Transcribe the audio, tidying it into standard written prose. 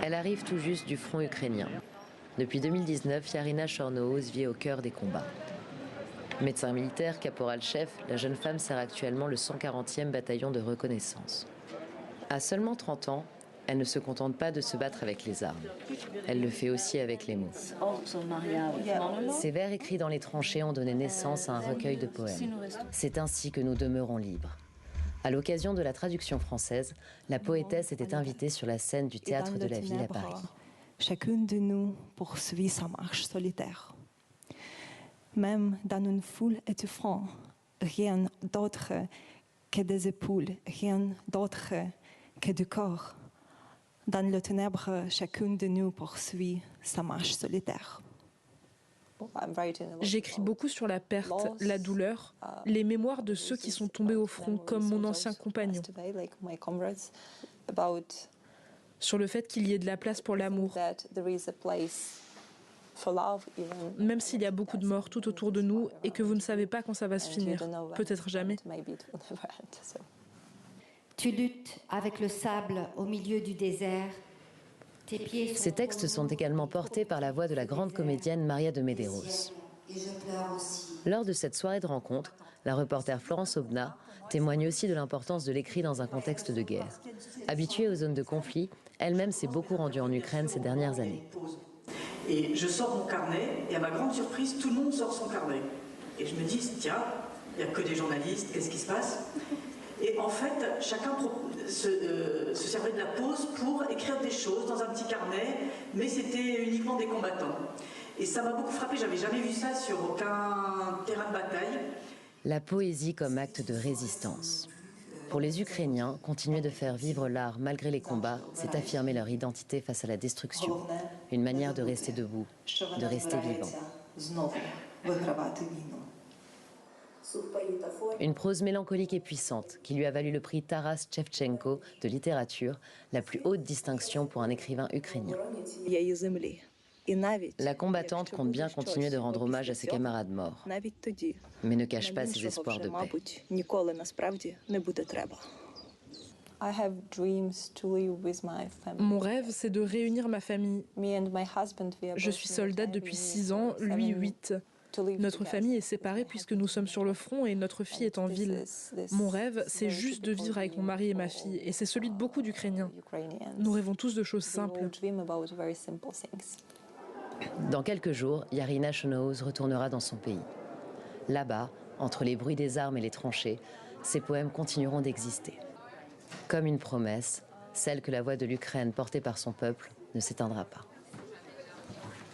Elle arrive tout juste du front ukrainien. Depuis 2019, Yarina Chornohous vit au cœur des combats. Médecin militaire, caporal-chef, la jeune femme sert actuellement le 140e bataillon de reconnaissance. À seulement 30 ans, elle ne se contente pas de se battre avec les armes. Elle le fait aussi avec les mots. Ces vers écrits dans les tranchées ont donné naissance à un recueil de poèmes. C'est ainsi que nous demeurons libres. À l'occasion de la traduction française, la poétesse était invitée sur la scène du Théâtre de la Ville à Paris. Chacune de nous poursuit sa marche solitaire. Même dans une foule étouffante, rien d'autre que des épaules, rien d'autre que du corps. Dans le ténèbre, chacune de nous poursuit sa marche solitaire. J'écris beaucoup sur la perte, la douleur, les mémoires de ceux qui sont tombés au front, comme mon ancien compagnon. Sur le fait qu'il y ait de la place pour l'amour. Même s'il y a beaucoup de morts tout autour de nous et que vous ne savez pas quand ça va se finir, peut-être jamais. Tu luttes avec le sable au milieu du désert. Ces textes sont également portés par la voix de la grande comédienne Maria de Medeiros. Lors de cette soirée de rencontre, la reporter Florence Aubenas témoigne aussi de l'importance de l'écrit dans un contexte de guerre. Habituée aux zones de conflit, elle-même s'est beaucoup rendue en Ukraine ces dernières années. Et je sors mon carnet, et à ma grande surprise, tout le monde sort son carnet. Et je me dis, tiens, il n'y a que des journalistes, qu'est-ce qui se passe? Et en fait, chacun se servait de la pause pour écrire des choses dans un petit carnet, mais c'était uniquement des combattants. Et ça m'a beaucoup frappé, j'avais jamais vu ça sur aucun terrain de bataille. La poésie comme acte de résistance. Pour les Ukrainiens, continuer de faire vivre l'art malgré les combats, c'est affirmer leur identité face à la destruction. Une manière de rester debout, de rester vivant. Une prose mélancolique et puissante qui lui a valu le prix Taras Shevchenko de littérature, la plus haute distinction pour un écrivain ukrainien. La combattante compte bien continuer de rendre hommage à ses camarades morts, mais ne cache pas ses espoirs de paix. Mon rêve, c'est de réunir ma famille. Je suis soldate depuis 6 ans, lui 8. Notre famille est séparée puisque nous sommes sur le front et notre fille est en ville. Mon rêve, c'est juste de vivre avec mon mari et ma fille, et c'est celui de beaucoup d'Ukrainiens. Nous rêvons tous de choses simples. Dans quelques jours, Yarina Chornohous retournera dans son pays. Là-bas, entre les bruits des armes et les tranchées, ses poèmes continueront d'exister. Comme une promesse, celle que la voix de l'Ukraine portée par son peuple ne s'éteindra pas.